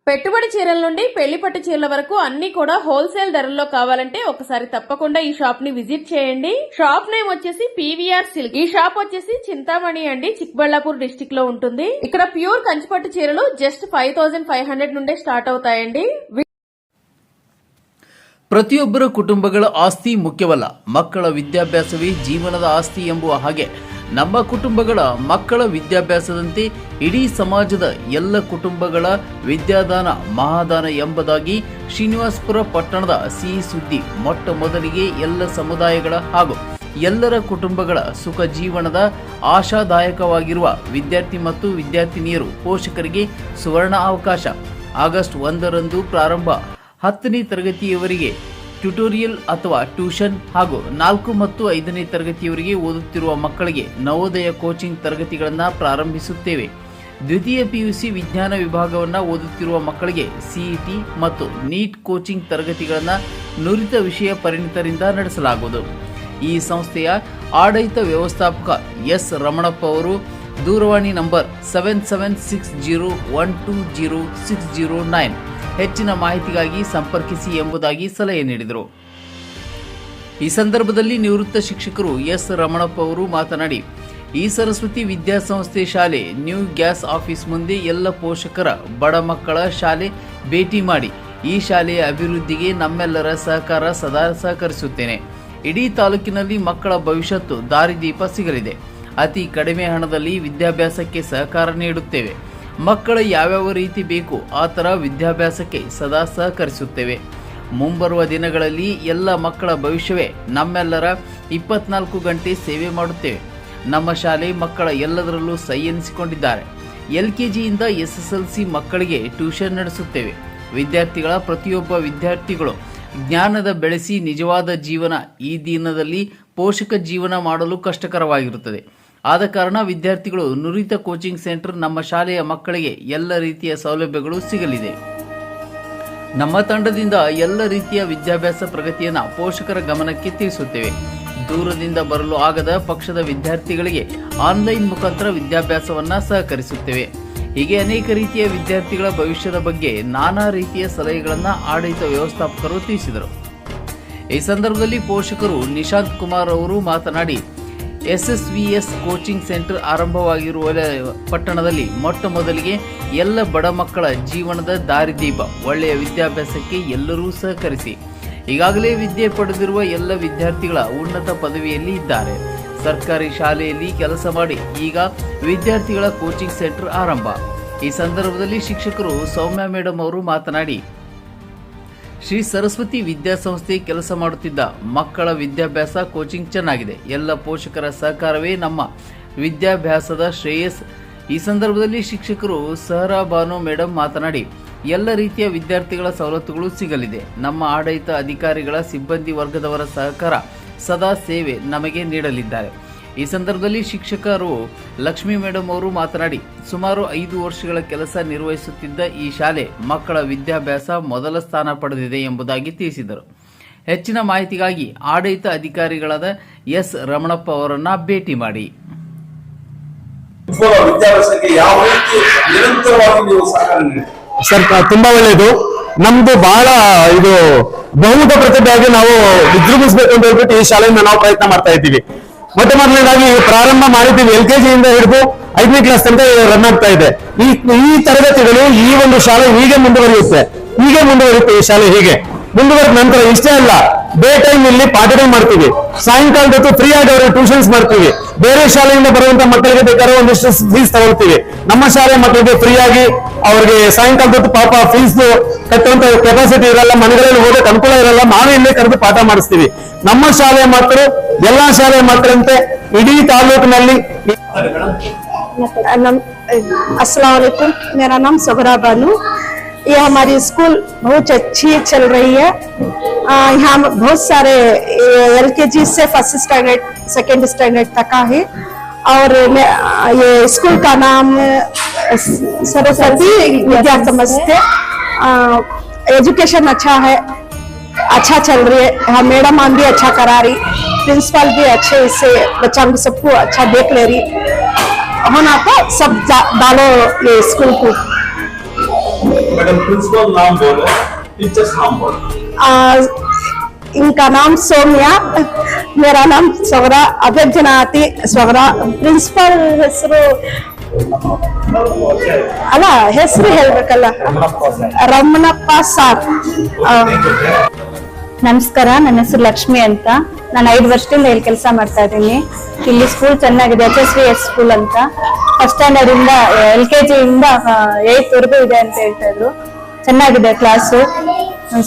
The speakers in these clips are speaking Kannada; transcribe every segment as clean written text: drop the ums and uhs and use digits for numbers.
పెట్టుబడి చీరల నుండి పెళ్లి పట్టు చీరల వరకు అన్ని కూడా హోల్సేల్ ధరల్లో కావాలంటే ఒకసారి తప్పకుండా ఈ షాప్ ని విజిట్ చేయండి. షాప్ నేమ్ వచ్చేసి పీవీఆర్ సిల్క్. ఈ షాప్ వచ్చేసి చింతామణి అండి, చిక్బళ్ళాపూర్ డిస్టిక్ లో ఉంటుంది. ఇక్కడ ప్యూర్ కంచిపట్టు చీరలు జస్ట్ 5500 నుండే స్టార్ట్ అవుతాయండి. ಪ್ರತಿಯೊಬ್ಬರ ಕುಟುಂಬಗಳ ಆಸ್ತಿ ಮುಖ್ಯವಲ್ಲ, ಮಕ್ಕಳ ವಿದ್ಯಾಭ್ಯಾಸವೇ ಜೀವನದ ಆಸ್ತಿ ಎಂಬುವ ಹಾಗೆ ನಮ್ಮ ಕುಟುಂಬಗಳ ಮಕ್ಕಳ ವಿದ್ಯಾಭ್ಯಾಸದಂತೆ ಇಡೀ ಸಮಾಜದ ಎಲ್ಲ ಕುಟುಂಬಗಳ ವಿದ್ಯಾದಾನ ಮಹಾದಾನ ಎಂಬುದಾಗಿ ಶ್ರೀನಿವಾಸಪುರ ಪಟ್ಟಣದ ಸಿಹಿ ಸುದ್ದಿ. ಮೊಟ್ಟ ಮೊದಲಿಗೆ ಎಲ್ಲ ಸಮುದಾಯಗಳ ಹಾಗೂ ಎಲ್ಲರ ಕುಟುಂಬಗಳ ಸುಖ ಜೀವನದ ಆಶಾದಾಯಕವಾಗಿರುವ ವಿದ್ಯಾರ್ಥಿ ಮತ್ತು ವಿದ್ಯಾರ್ಥಿನಿಯರು ಪೋಷಕರಿಗೆ ಸುವರ್ಣ ಅವಕಾಶ. ಆಗಸ್ಟ್ 1ರಂದು ಪ್ರಾರಂಭ 10ನೇ ತರಗತಿಯವರಿಗೆ ಟ್ಯುಟೋರಿಯಲ್ ಅಥವಾ ಟ್ಯೂಷನ್ ಹಾಗೂ 4 ಮತ್ತು 5ನೇ ತರಗತಿಯವರಿಗೆ ಓದುತ್ತಿರುವ ಮಕ್ಕಳಿಗೆ ನವೋದಯ ಕೋಚಿಂಗ್ ತರಗತಿಗಳನ್ನು ಪ್ರಾರಂಭಿಸುತ್ತೇವೆ. ದ್ವಿತೀಯ ಪಿಯುಸಿ ವಿಜ್ಞಾನ ವಿಭಾಗವನ್ನು ಓದುತ್ತಿರುವ ಮಕ್ಕಳಿಗೆ ಸಿಇಟಿ ಮತ್ತು ನೀಟ್ ಕೋಚಿಂಗ್ ತರಗತಿಗಳನ್ನು ನುರಿತ ವಿಷಯ ಪರಿಣಿತರಿಂದ ನಡೆಸಲಾಗುವುದು. ಈ ಸಂಸ್ಥೆಯ ಆಡಳಿತ ವ್ಯವಸ್ಥಾಪಕ ಎಸ್ ರಮಣಪ್ಪ ಅವರು ದೂರವಾಣಿ ನಂಬರ್ 7760120609 ಹೆಚ್ಚಿನ ಮಾಹಿತಿಗಾಗಿ ಸಂಪರ್ಕಿಸಿ ಎಂಬುದಾಗಿ ಸಲಹೆ ನೀಡಿದರು. ಈ ಸಂದರ್ಭದಲ್ಲಿ ನಿವೃತ್ತ ಶಿಕ್ಷಕರು ಎಸ್ ರಮಣಪ್ಪ ಅವರು ಮಾತನಾಡಿ, ಈ ಸರಸ್ವತಿ ವಿದ್ಯಾಸಂಸ್ಥೆ ಶಾಲೆ ನ್ಯೂ ಗ್ಯಾಸ್ ಆಫೀಸ್ ಮುಂದೆ ಎಲ್ಲ ಪೋಷಕರ ಬಡ ಮಕ್ಕಳ ಶಾಲೆ ಭೇಟಿ ಮಾಡಿ ಈ ಶಾಲೆಯ ಅಭಿವೃದ್ಧಿಗೆ ನಮ್ಮೆಲ್ಲರ ಸಹಕಾರ ಸದಾ ಸಹಕರಿಸುತ್ತೇನೆ. ಇಡೀ ತಾಲೂಕಿನಲ್ಲಿ ಮಕ್ಕಳ ಭವಿಷ್ಯತ್ತು ದಾರಿದೀಪ ಸಿಗಲಿದೆ. ಅತಿ ಕಡಿಮೆ ಹಣದಲ್ಲಿ ವಿದ್ಯಾಭ್ಯಾಸಕ್ಕೆ ಸಹಕಾರ ನೀಡುತ್ತೇವೆ. ಮಕ್ಕಳ ಯಾವ್ಯಾವ ರೀತಿ ಬೇಕು ಆ ಥರ ವಿದ್ಯಾಭ್ಯಾಸಕ್ಕೆ ಸದಾ ಸಹಕರಿಸುತ್ತೇವೆ. ಮುಂಬರುವ ದಿನಗಳಲ್ಲಿ ಎಲ್ಲ ಮಕ್ಕಳ ಭವಿಷ್ಯವೇ ನಮ್ಮೆಲ್ಲರ 24 ಗಂಟೆ ಸೇವೆ ಮಾಡುತ್ತೇವೆ. ನಮ್ಮ ಶಾಲೆ ಮಕ್ಕಳ ಎಲ್ಲದರಲ್ಲೂ ಸೈ ಎನಿಸಿಕೊಂಡಿದ್ದಾರೆ. LKGಯಿಂದ SSLC ಮಕ್ಕಳಿಗೆ ಟ್ಯೂಷನ್ ನಡೆಸುತ್ತೇವೆ. ವಿದ್ಯಾರ್ಥಿಗಳ ಪ್ರತಿಯೊಬ್ಬ ವಿದ್ಯಾರ್ಥಿಗಳು ಜ್ಞಾನದ ಬೆಳೆಸಿ ನಿಜವಾದ ಜೀವನ ಈ ದಿನದಲ್ಲಿ ಪೋಷಕ ಜೀವನ ಮಾಡಲು ಕಷ್ಟಕರವಾಗಿರುತ್ತದೆ. ಆದ ಕಾರಣ ವಿದ್ಯಾರ್ಥಿಗಳು ನುರಿತ ಕೋಚಿಂಗ್ ಸೆಂಟರ್ ನಮ್ಮ ಶಾಲೆಯ ಮಕ್ಕಳಿಗೆ ಎಲ್ಲ ರೀತಿಯ ಸೌಲಭ್ಯಗಳು ಸಿಗಲಿದೆ. ನಮ್ಮ ತಂಡದಿಂದ ಎಲ್ಲ ರೀತಿಯ ವಿದ್ಯಾಭ್ಯಾಸ ಪ್ರಗತಿಯನ್ನು ಪೋಷಕರ ಗಮನಕ್ಕೆ ತಿಳಿಸುತ್ತೇವೆ. ದೂರದಿಂದ ಬರಲು ಆಗದ ಪಕ್ಷದ ವಿದ್ಯಾರ್ಥಿಗಳಿಗೆ ಆನ್ಲೈನ್ ಮುಖಾಂತರ ವಿದ್ಯಾಭ್ಯಾಸವನ್ನು ಸಹಕರಿಸುತ್ತೇವೆ. ಹೀಗೆ ಅನೇಕ ರೀತಿಯ ವಿದ್ಯಾರ್ಥಿಗಳ ಭವಿಷ್ಯದ ಬಗ್ಗೆ ನಾನಾ ರೀತಿಯ ಸಲಹೆಗಳನ್ನು ಆಡಳಿತ ವ್ಯವಸ್ಥಾಪಕರು ತಿಳಿಸಿದರು. ಈ ಸಂದರ್ಭದಲ್ಲಿ ಪೋಷಕರು ನಿಶಾಂತ್ ಕುಮಾರ್ ಅವರು ಮಾತನಾಡಿ, SSVS ಕೋಚಿಂಗ್ ಸೆಂಟರ್ ಆರಂಭವಾಗಿರುವ ಪಟ್ಟಣದಲ್ಲಿ ಮೊಟ್ಟ ಮೊದಲಿಗೆ ಎಲ್ಲ ಬಡ ಮಕ್ಕಳ ಜೀವನದ ದಾರಿದೀಪ, ಒಳ್ಳೆಯ ವಿದ್ಯಾಭ್ಯಾಸಕ್ಕೆ ಎಲ್ಲರೂ ಸಹಕರಿಸಿ. ಈಗಾಗಲೇ ವಿದ್ಯೆ ಪಡೆದಿರುವ ಎಲ್ಲ ವಿದ್ಯಾರ್ಥಿಗಳ ಉನ್ನತ ಪದವಿಯಲ್ಲಿ ಇದ್ದಾರೆ. ಸರ್ಕಾರಿ ಶಾಲೆಯಲ್ಲಿ ಕೆಲಸ ಮಾಡಿ ಈಗ ವಿದ್ಯಾರ್ಥಿಗಳ ಕೋಚಿಂಗ್ ಸೆಂಟರ್ ಆರಂಭ. ಈ ಸಂದರ್ಭದಲ್ಲಿ ಶಿಕ್ಷಕರು ಸೌಮ್ಯ ಮೇಡಮ್ ಅವರು ಮಾತನಾಡಿ, ಶ್ರೀ ಸರಸ್ವತಿ ವಿದ್ಯಾಸಂಸ್ಥೆ ಕೆಲಸ ಮಾಡುತ್ತಿದ್ದ ಮಕ್ಕಳ ವಿದ್ಯಾಭ್ಯಾಸ ಕೋಚಿಂಗ್ ಚೆನ್ನಾಗಿದೆ. ಎಲ್ಲ ಪೋಷಕರ ಸಹಕಾರವೇ ನಮ್ಮ ವಿದ್ಯಾಭ್ಯಾಸದ ಶ್ರೇಯಸ್. ಈ ಸಂದರ್ಭದಲ್ಲಿ ಶಿಕ್ಷಕರು ಸಹರಾ ಬಾನು ಮೇಡಮ್ ಮಾತನಾಡಿ, ಎಲ್ಲ ರೀತಿಯ ವಿದ್ಯಾರ್ಥಿಗಳ ಸವಲತ್ತುಗಳು ಸಿಗಲಿದೆ. ನಮ್ಮ ಆಡಳಿತ ಅಧಿಕಾರಿಗಳ ಸಿಬ್ಬಂದಿ ವರ್ಗದವರ ಸಹಕಾರ ಸದಾ ಸೇವೆ ನಮಗೆ ನೀಡಲಿದ್ದಾರೆ. ಈ ಸಂದರ್ಭದಲ್ಲಿ ಶಿಕ್ಷಕರು ಲಕ್ಷ್ಮೀ ಮೇಡಮ್ ಅವರು ಮಾತನಾಡಿ, ಸುಮಾರು 5 ವರ್ಷಗಳ ಕೆಲಸ ನಿರ್ವಹಿಸುತ್ತಿದ್ದ ಈ ಶಾಲೆ ಮಕ್ಕಳ ವಿದ್ಯಾಭ್ಯಾಸ ಮೊದಲ ಸ್ಥಾನ ಪಡೆದಿದೆ ಎಂಬುದಾಗಿ ತಿಳಿಸಿದರು. ಹೆಚ್ಚಿನ ಮಾಹಿತಿಗಾಗಿ ಆಡಳಿತ ಅಧಿಕಾರಿಗಳಾದ ಎಸ್ ರಮಣಪ್ಪ ಅವರನ್ನ ಭೇಟಿ ಮಾಡಿ. ಸರ್, ತುಂಬಾ ಒಳ್ಳೆಯದು. ನಮ್ದು ಬಹಳ ಇದು ಬಹುಮುಖ ಪ್ರತಿಭೆಯಾಗಿ ನಾವು ವಿಜೃಂಭಿಸಬೇಕು ಅಂತ ಹೇಳ್ಬಿಟ್ಟು ಈ ಶಾಲೆಯಿಂದ ನಾವು ಪ್ರಯತ್ನ ಮಾಡ್ತಾ ಇದ್ದೀವಿ. ಮೊಟ್ಟ ಮೊದಲನೇದಾಗಿ ಪ್ರಾರಂಭ ಮಾಡಿದ್ದೀವಿ. LKGಯಿಂದ ಹಿಡಿದು 5ನೇ ಕ್ಲಾಸ್ ತನಕ ರನ್ ಆಗ್ತಾ ಇದೆ. ಈ ತರಗತಿಗಳು ಈ ಒಂದು ಶಾಲೆ ಹೀಗೆ ಮುಂದುವರಿಯುತ್ತೆ ಈ ಶಾಲೆ ಹೀಗೆ ಮುಂದುವರೆದ ನಂತರ ಇಷ್ಟೇ ಅಲ್ಲ, ಡೇ ಟೈಮ್ ಇಲ್ಲಿ ಪಾಠ ಟೈಮ್ ಮಾಡ್ತೀವಿ. ಸಾಯಂಕಾಲದ ಹೊತ್ತು ಫ್ರೀ ಆಗಿ ಅವರಿಗೆ ಟ್ಯೂಷನ್ಸ್ ಮಾಡ್ತೀವಿ. ಬೇರೆ ಶಾಲೆಯಿಂದ ಬರುವಂತ ಮಕ್ಕಳಿಗೆ ಬೇಕಾದ್ರೆ ಒಂದಿಷ್ಟು ಫೀಸ್ ತಗೊಳ್ತೀವಿ. ನಮ್ಮ ಶಾಲೆ ಮಕ್ಕಳಿಗೆ ಫ್ರೀ ಆಗಿ ಅವ್ರಿಗೆ ಸಾಯಂಕಾಲದ ಹೊತ್ತು ಪಾಪ ಫೀಸ್ ಕಟ್ಟುವಂತ ಕೆಪಾಸಿಟಿ ಇರಲ್ಲ, ಮನೆಗಳಲ್ಲಿ ಓದಕ್ಕೆ ಅನುಕೂಲ ಇರಲ್ಲ, ನಾವೇ ಇಲ್ಲೇ ಕರೆದು ಪಾಠ ಮಾಡಿಸ್ತೀವಿ. ನಮ್ಮ ಶಾಲೆಯ ಮಕ್ಕಳು ಎಲ್ಲಾ ಶಾಲೆಯ ಮಕ್ಕಳಂತೆ ಇಡೀ ತಾಲೂಕಿನಲ್ಲಿ. अस्सलाम वालेकुम, मेरा नाम सगरा बानू। ये हमारी स्कूल बहुत अच्छी चल रही है। यहाँ बहुत सारे LKG से फर्स्ट स्टैंडर्ड सेकेंड स्टैंडर्ड तक का है। और ये स्कूल का नाम सरस्वती विद्या संस्था। एजुकेशन अच्छा है, अच्छा चल रही है। हाँ, मैडम भी अच्छा करा रही, प्रिंसिपल भी अच्छे से बच्चों को सबको अच्छा देख ले रही। होना तो सब डालो ये स्कूल को। मैडम प्रिंसिपल नाम बोलो, टीचर्स नाम बोलो। इनका नाम सोम्या, मेरा नाम स्वरा, अभ्यर्थनाति स्वरा, प्रिंसिपल ಹೆಸರು ಅಲ್ಲ ಹೆಸರು ಹೇಳ್ಬೇಕಲ್ಲ, ರಮಣಪ್ಪ ಸಾರ್. ನಮಸ್ಕಾರ, ನನ್ನ ಹೆಸರು ಲಕ್ಷ್ಮಿ ಅಂತ. ನಾನು 5 ವರ್ಷದಿಂದ ಇಲ್ಲಿ ಕೆಲಸ ಮಾಡ್ತಾ ಇದ್ದೀನಿ. ಇಲ್ಲಿ ಸ್ಕೂಲ್ ಚೆನ್ನಾಗಿದೆ, HSVS ಸ್ಕೂಲ್ ಅಂತ. ಫಸ್ಟ್ ಸ್ಟ್ಯಾಂಡರ್ಡ್ ಇಂದ LKG ಇಂದ 8th ವರೆಗೂ ಇದೆ ಅಂತ ಹೇಳ್ತಾ ಇದ್ರು. ಚೆನ್ನಾಗಿದೆ ಕ್ಲಾಸು,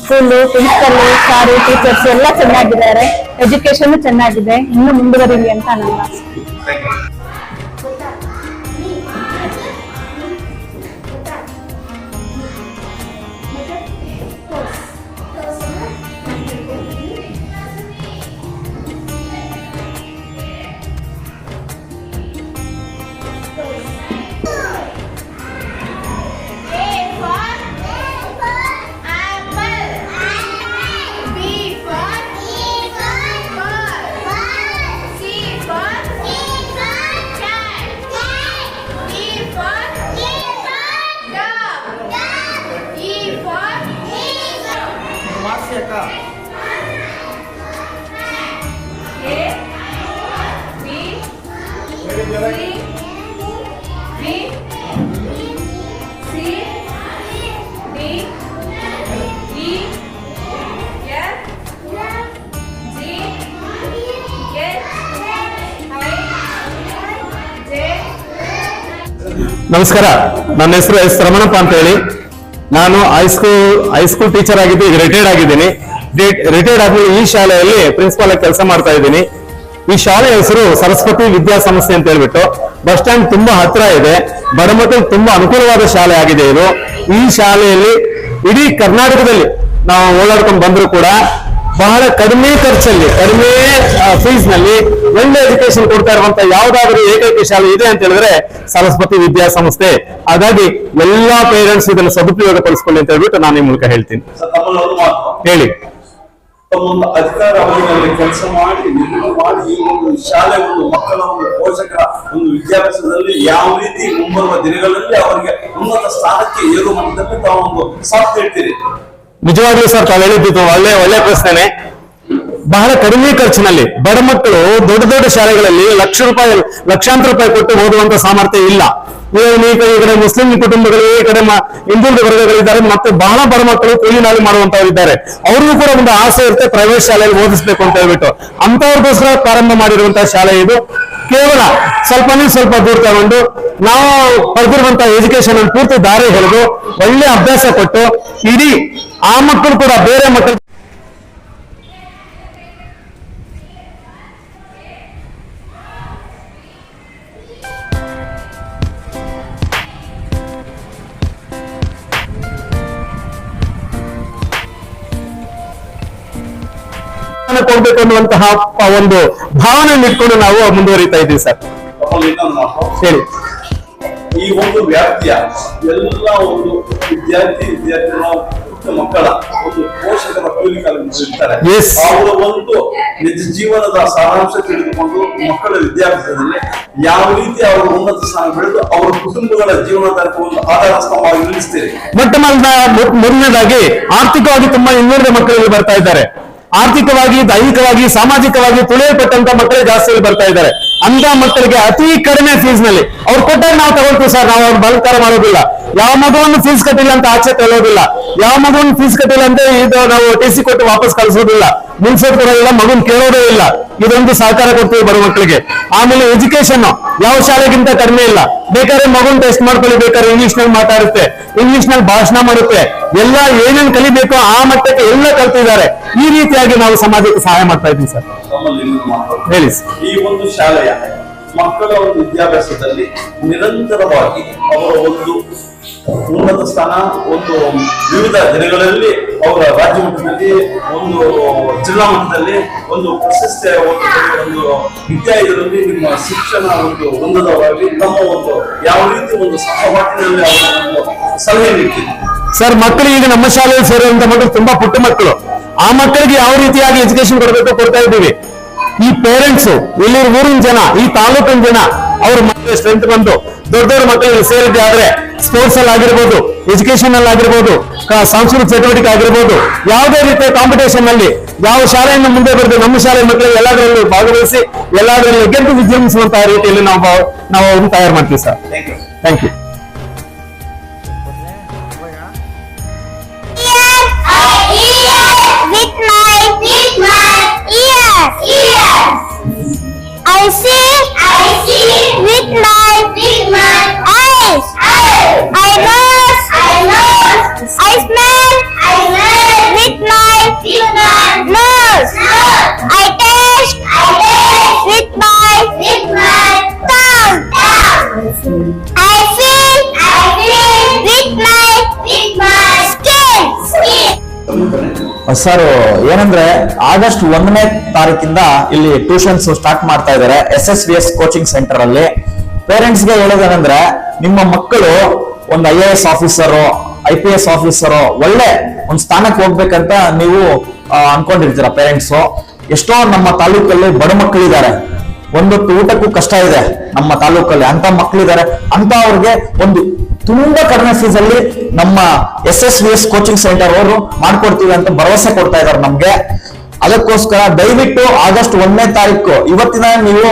ಸ್ಕೂಲು, ಪ್ರಿನ್ಸಿಪಲ್, ಸಾರು, ಟೀಚರ್ಸ್ ಎಲ್ಲ ಚೆನ್ನಾಗಿದ್ದಾರೆ. ಎಜುಕೇಶನ್ ಚೆನ್ನಾಗಿದೆ, ಇನ್ನೂ ಮುಂದುವರಿಲಿ ಅಂತ ನನ್ನ ಆಸೆ. ನಮಸ್ಕಾರ, ನನ್ನ ಹೆಸರು ಎಸ್ ರಮಣಪ್ಪ ಅಂತ ಹೇಳಿ. ನಾನು ಹೈಸ್ಕೂಲ್ ಟೀಚರ್ ಆಗಿದ್ದು, ಈಗ ರಿಟೈರ್ಡ್ ಆಗಿದ್ದೀನಿ. ರಿಟೈರ್ಡ್ ಆದ್ಮೇಲೆ ಈ ಶಾಲೆಯಲ್ಲಿ ಪ್ರಿನ್ಸಿಪಾಲ್ ಆಗಿ ಕೆಲಸ ಮಾಡ್ತಾ ಇದ್ದೀನಿ. ಈ ಶಾಲೆ ಹೆಸರು ಸರಸ್ವತಿ ವಿದ್ಯಾಸಂಸ್ಥೆ ಅಂತ ಹೇಳ್ಬಿಟ್ಟು ಬಸ್ ಸ್ಟ್ಯಾಂಡ್ ತುಂಬಾ ಹತ್ರ ಇದೆ. ಬಡ ಮಕ್ಕಳಿಗೆ ತುಂಬಾ ಅನುಕೂಲವಾದ ಶಾಲೆ ಆಗಿದೆ ಇದು. ಈ ಶಾಲೆಯಲ್ಲಿ ಇಡೀ ಕರ್ನಾಟಕದಲ್ಲಿ ನಾವು ಓಡಾಡ್ಕೊಂಡು ಬಂದ್ರು ಕೂಡ ಬಹಳ ಕಡಿಮೆ ಖರ್ಚಲ್ಲಿ, ಕಡಿಮೆ ಫೀಸ್ ನಲ್ಲಿ ಒಳ್ಳೆ ಎಜುಕೇಶನ್ ಕೊಡ್ತಾ ಇರುವಂತ ಯಾವ್ದಾದ್ರು ಏಕೈಕ ಶಾಲೆ ಇದೆ ಅಂತ ಹೇಳಿದ್ರೆ ಸರಸ್ವತಿ ವಿದ್ಯಾಸಂಸ್ಥೆ. ಹಾಗಾಗಿ ಎಲ್ಲಾ ಪೇರೆಂಟ್ಸ್ ಇದನ್ನು ಸದುಪಯೋಗ ಪಡಿಸ್ಕೊಳ್ಳಿ ಅಂತ ಹೇಳ್ಬಿಟ್ಟು ನಾನು ಈ ಮೂಲಕ ಹೇಳ್ತೀನಿ. ಹೇಳಿ. ಒಂದು ಅಧಿಕಾರ ಅವಧಿಯಲ್ಲಿ ಕೆಲಸ ಮಾಡಿ ನಿರ್ಮಾಣ ಮಾಡಿ ಈ ಒಂದು ಶಾಲೆ ಒಂದು ಮಕ್ಕಳ ಒಂದು ಪೋಷಕರ ಒಂದು ವಿದ್ಯಾಭ್ಯಾಸದಲ್ಲಿ ಯಾವ ರೀತಿ ಮುಂಬರುವ ದಿನಗಳಲ್ಲಿ ಅವರಿಗೆ ಉನ್ನತ ಸ್ಥಾನಕ್ಕೆ ಏರುವ ಮಟ್ಟದಲ್ಲಿ ತಾವು ಒಂದು ಸಾಥ್ ಹೇಳ್ತೀರಿ? ನಿಜವಾಗ್ಲೂ ಸರ್, ತಾವು ಹೇಳಿದ್ದು ಒಳ್ಳೆ ಪ್ರಶ್ನೆ. ಬಹಳ ಕಡಿಮೆ ಖರ್ಚಿನಲ್ಲಿ ಬಡ ಮಕ್ಕಳು ದೊಡ್ಡ ದೊಡ್ಡ ಶಾಲೆಗಳಲ್ಲಿ ಲಕ್ಷಾಂತರ ರೂಪಾಯಿ ಕೊಟ್ಟು ಓದುವಂತ ಸಾಮರ್ಥ್ಯ ಇಲ್ಲ. ಈ ಕಡೆ ಮುಸ್ಲಿಂ ಕುಟುಂಬಗಳು, ಈ ಕಡೆ ಹಿಂದುಳಿದ ವರ್ಗಗಳಿದ್ದಾರೆ, ಮತ್ತೆ ಬಹಳ ಬಡ ಮಕ್ಕಳು ಕೂಲಿ ನಾಲಿ ಮಾಡುವಂತವರಿದ್ದಾರೆ. ಅವ್ರಿಗೂ ಕೂಡ ಒಂದು ಆಸೆ ಇರುತ್ತೆ ಪ್ರೈವೇಟ್ ಶಾಲೆಯಲ್ಲಿ ಓದಿಸ್ಬೇಕು ಅಂತ ಹೇಳ್ಬಿಟ್ಟು. ಅಂತವ್ರಿಗೋಸ್ಕರ ಪ್ರಾರಂಭ ಮಾಡಿರುವಂತಹ ಶಾಲೆ ಇದು. ಕೇವಲ ಸ್ವಲ್ಪ ದೂರ ತಗೊಂಡು ನಾವು ಪಡೆದಿರುವಂತಹ ಎಜುಕೇಶನ್ ಅನ್ನು ಪೂರ್ತಿ ದಾರಿ ಹಿಡಿದು ಒಳ್ಳೆ ಅಭ್ಯಾಸ ಕೊಟ್ಟು ಇಡೀ ಆ ಮಕ್ಕಳು ಕೂಡ ಬೇರೆ ಮಕ್ಕಳು ಕೊಡ್ಬೇಕು ಅನ್ನುವಂತಹ ಒಂದು ಭಾವನೆ ಇಟ್ಕೊಂಡು ನಾವು ಮುಂದುವರಿತಾ ಇದ್ದೀವಿ ಸರ್. ಹೇಳಿ. ಈ ಒಂದು ವ್ಯಾಪ್ತಿಯ ಎಲ್ಲ ಒಂದು ವಿದ್ಯಾರ್ಥಿಗಳ ಮಕ್ಕಳ ಒಂದು ಪೋಷಕರ ಕೂಲಿಕಾಲಿರ್ತಾರೆ. ಅವರ ಒಂದು ನಿಜ ಜೀವನದ ಸಾರಾಂಶ ತಿಳಿದುಕೊಂಡು ಮಕ್ಕಳ ವಿದ್ಯಾಭ್ಯಾಸದಲ್ಲಿ ಯಾವ ರೀತಿ ಅವರು ಉನ್ನತ ಸ್ಥಾನ ಬೆಳೆದು ಅವರ ಕುಟುಂಬಗಳ ಜೀವನದ ಒಂದು ಆಧಾರ ಸ್ತಂಭವಾಗಿ ನಿಲ್ಲಿಸ್ತೀರಿ? ಮೊದಲನೇದಾಗಿ ಆರ್ಥಿಕವಾಗಿ ತುಂಬಾ ಹಿಂದುಳಿದ ಮಕ್ಕಳಿಗೆ ಬರ್ತಾ ಇದ್ದಾರೆ. ಆರ್ಥಿಕವಾಗಿ, ದೈಹಿಕವಾಗಿ, ಸಾಮಾಜಿಕವಾಗಿ ತುಳಿಯಲ್ಪಟ್ಟಂತ ಮಕ್ಕಳೇ ಜಾಸ್ತಿ ಬರ್ತಾ ಇದ್ದಾರೆ. ಅಂತ ಮಕ್ಕಳಿಗೆ ಅತಿ ಕಡಿಮೆ ಫೀಸ್ ನಲ್ಲಿ ಅವ್ರು ಕೊಟ್ಟಾಗ ನಾವು ತಗೊಳ್ತೀವಿ ಸರ್. ನಾವು ಅವ್ರು ಬಲತ್ಕಾರ ಮಾಡೋದಿಲ್ಲ. ಯಾವ ಮಗುವನ್ನು ಫೀಸ್ ಕಟ್ಟಿಲ್ಲ ಅಂತ ಆಚೆ ತಗೊಳ್ಳೋದಿಲ್ಲ. ಯಾವ ಮಗುವನ್ನು ಫೀಸ್ ಕಟ್ಟಿಲ್ಲ ಅಂತ ಇದು ನಾವು TC ಕೊಟ್ಟು ವಾಪಸ್ ಕಳಿಸೋದಿಲ್ಲ. ಮುನ್ಸೋದ್ ಕೊಡೋದಿಲ್ಲ, ಮಗುನ್ ಕೇಳೋದೇ ಇಲ್ಲ. ಇದೊಂದು ಸಹಕಾರ ಕೊಡ್ತೀವಿ ಬಡ ಮಕ್ಕಳಿಗೆ. ಆಮೇಲೆ ಎಜುಕೇಶನ್ ಯಾವ ಶಾಲೆಗಿಂತ ಕಡಿಮೆ ಇಲ್ಲ. ಬೇಕಾದ್ರೆ ಮಗುನ್ ಟೆಸ್ಟ್ ಮಾಡ್ಕೊಳ್ಳಿ, ಬೇಕಾದ್ರೆ ಇಂಗ್ಲಿಷ್ ನಲ್ಲಿ ಮಾತಾಡುತ್ತೆ, ಇಂಗ್ಲಿಷ್ ನಲ್ಲಿ ಭಾಷಣ ಮಾಡುತ್ತೆ, ಎಲ್ಲ ಏನೇನ್ ಕಲಿಬೇಕು ಆ ಮಟ್ಟಕ್ಕೆ ಎಲ್ಲ ಕಲ್ತಿದ್ದಾರೆ. ಈ ರೀತಿಯಾಗಿ ನಾವು ಸಮಾಜಕ್ಕೆ ಸಹಾಯ ಮಾಡ್ತಾ ಇದ್ದೀವಿ ಸರ್. ಹೇಳಿ. ಈ ಒಂದು ಶಾಲೆಯ ಮಕ್ಕಳ ಒಂದು ವಿದ್ಯಾಭ್ಯಾಸದಲ್ಲಿ ನಿರಂತರವಾಗಿ ಅವರ ಒಂದು ಉನ್ನತ ಸ್ಥಾನ ಒಂದು ವಿವಿಧ ದಿನಗಳಲ್ಲಿ ಅವರ ರಾಜ್ಯ ಮಟ್ಟದಲ್ಲಿ ಒಂದು ಜಿಲ್ಲಾ ಮಟ್ಟದಲ್ಲಿ ಒಂದು ಪ್ರಶಸ್ತಿಯ ಒಂದು ವಿದ್ಯಾ ಇದರಲ್ಲಿ ನಿಮ್ಮ ಶಿಕ್ಷಣ ಒಂದು ವೃಂದದವರಾಗಲಿ ನಮ್ಮ ಒಂದು ಯಾವ ರೀತಿ ಒಂದು ಸಹಪಾಠಿನಲ್ಲಿ ಅವರ ಒಂದು ಸಲಹೆ ನೀಡ್ತೀವಿ ಸರ್. ಮಕ್ಕಳು ಈಗ ನಮ್ಮ ಶಾಲೆಯಲ್ಲಿ ಸೇರುವಂತ ಮಕ್ಕಳು ತುಂಬಾ ಪುಟ್ಟ ಮಕ್ಕಳು. ಆ ಮಕ್ಕಳಿಗೆ ಯಾವ ರೀತಿಯಾಗಿ ಎಜುಕೇಶನ್ ಕೊಡ್ತಾ ಇದ್ದೀವಿ. ಈ ಪೇರೆಂಟ್ಸ್, ಇಲ್ಲಿ ಊರಿನ ಜನ, ಈ ತಾಲೂಕಿನ ಜನ ಅವ್ರ ಮಕ್ಕಳ ಸ್ಟ್ರೆಂತ್ ಬಂದು ದೊಡ್ಡ ಮಕ್ಕಳಿಗೆ ಸೇರಿದ್ದೆ ಆದ್ರೆ ಸ್ಪೋರ್ಟ್ಸ್ ಅಲ್ಲಿ ಆಗಿರ್ಬೋದು, ಎಜುಕೇಶನ್ ಅಲ್ಲಿ ಆಗಿರ್ಬೋದು, ಸಾಂಸ್ಕೃತಿಕ ಚಟುವಟಿಕೆ ಆಗಿರ್ಬೋದು, ಯಾವುದೇ ರೀತಿಯ ಕಾಂಪಿಟೇಷನ್ ಅಲ್ಲಿ ಯಾವ ಶಾಲೆಯನ್ನು ಮುಂದೆ ಬರೆದು ನಮ್ಮ ಶಾಲೆ ಮಕ್ಕಳಿಗೆ ಎಲ್ಲದರಲ್ಲೂ ಭಾಗವಹಿಸಿ ಎಲ್ಲದರಲ್ಲೂ ಗೆದ್ದು ವಿಜೃಂಭಿಸುವಂತಹ ರೀತಿಯಲ್ಲಿ ನಾವು ಅವ್ರನ್ನ ತಯಾರು ಮಾಡ್ತೀವಿ sir. Thank you. I see with my eyes. I nose. I smell with my nose. I taste with my tongue. I feel with my skin. Sir, ಏನಂದ್ರೆ ಆಗಸ್ಟ್ 1ನೇ ತಾರೀಕಿಂದ ಇಲ್ಲಿ ಟ್ಯೂಷನ್ಸ್ ಸ್ಟಾರ್ಟ್ ಮಾಡ್ತಾ ಇದ್ದಾರೆ SSVS ಕೋಚಿಂಗ್ ಸೆಂಟರ್ ಅಲ್ಲಿ. ಪೇರೆಂಟ್ಸ್ ಗೆ ಹೇಳೋದೇನಂದ್ರೆ, ನಿಮ್ಮ ಮಕ್ಕಳು ಒಂದು IAS ಆಫೀಸರು, IPS ಆಫೀಸರು, ಒಳ್ಳೆ ಒಂದು ಸ್ಥಾನಕ್ಕೆ ಹೋಗ್ಬೇಕಂತ ನೀವು ಅನ್ಕೊಂಡಿರ್ತೀರ ಪೇರೆಂಟ್ಸ್. ಎಷ್ಟೋ ನಮ್ಮ ತಾಲೂಕಲ್ಲಿ ಬಡ ಮಕ್ಕಳಿದ್ದಾರೆ, ಒಂದೊತ್ತು ಊಟಕ್ಕೂ ಕಷ್ಟ ಇದೆ ನಮ್ಮ ತಾಲೂಕಲ್ಲಿ, ಅಂತ ಮಕ್ಕಳಿದ್ದಾರೆ. ಅಂತ ಅವ್ರಿಗೆ ಒಂದು ತುಂಬಾ ಕಡಿಮೆ ಫೀಸ್ ಅಲ್ಲಿ ನಮ್ಮ SSVS ಕೋಚಿಂಗ್ ಸೆಂಟರ್ ಅವರು ಮಾಡ್ಕೊಡ್ತೀವಿ ಅಂತ ಭರವಸೆ ಕೊಡ್ತಾ ಇದ್ದಾರೆ ನಮ್ಗೆ. ಅದಕ್ಕೋಸ್ಕರ ದಯವಿಟ್ಟು ಆಗಸ್ಟ್ 1ನೇ ತಾರೀಕು ಇವತ್ತಿನ ನೀವು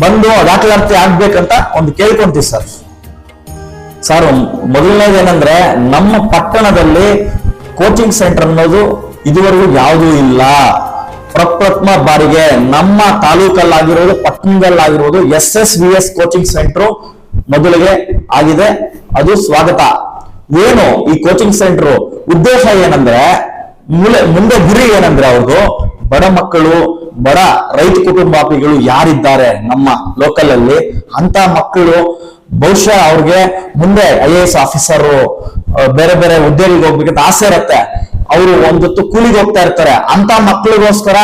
ಬಂದು ದಾಖಲಾತಿ ಆಗ್ಬೇಕಂತ ಒಂದು ಕೇಳ್ಕೊಂತೀವಿ ಸರ್. ಸರ್, ಮೊದಲನೇದೇನಂದ್ರೆ, ನಮ್ಮ ಪಟ್ಟಣದಲ್ಲಿ ಕೋಚಿಂಗ್ ಸೆಂಟರ್ ಅನ್ನೋದು ಇದುವರೆಗೂ ಯಾವುದೂ ಇಲ್ಲ. ಪ್ರಪ್ರಥಮ ಬಾರಿಗೆ ನಮ್ಮ ತಾಲೂಕಲ್ಲಾಗಿರೋದು, ಪಟ್ಟಣದಲ್ಲಾಗಿರೋದು SSVS ಕೋಚಿಂಗ್ ಸೆಂಟರ್ ಮೊದಲಿಗೆ ಆಗಿದೆ. ಅದು ಸ್ವಾಗತ. ಏನು ಈ ಕೋಚಿಂಗ್ ಸೆಂಟರ್ ಉದ್ದೇಶ ಏನಂದ್ರೆ, ಮುಂದೆ ಗುರಿ ಏನಂದ್ರೆ, ಅವ್ರದ್ದು ಬಡ ಮಕ್ಕಳು, ಬಡ ರೈತ ಕುಟುಂಬಾಪಿಗಳು ಯಾರಿದ್ದಾರೆ ನಮ್ಮ ಲೋಕಲ್ ಅಲ್ಲಿ, ಅಂತ ಮಕ್ಕಳು ಬಹುಶಃ ಅವ್ರಿಗೆ ಮುಂದೆ IAS ಆಫೀಸರು, ಬೇರೆ ಬೇರೆ ಹುದ್ದೆಗಳಿಗೆ ಹೋಗ್ಬೇಕಂತ ಆಸೆ ಇರುತ್ತೆ. ಅವರು ಒಂದೊತ್ತು ಕೂಲಿಗೆ ಹೋಗ್ತಾ ಇರ್ತಾರೆ. ಅಂತ ಮಕ್ಕಳಿಗೋಸ್ಕರ,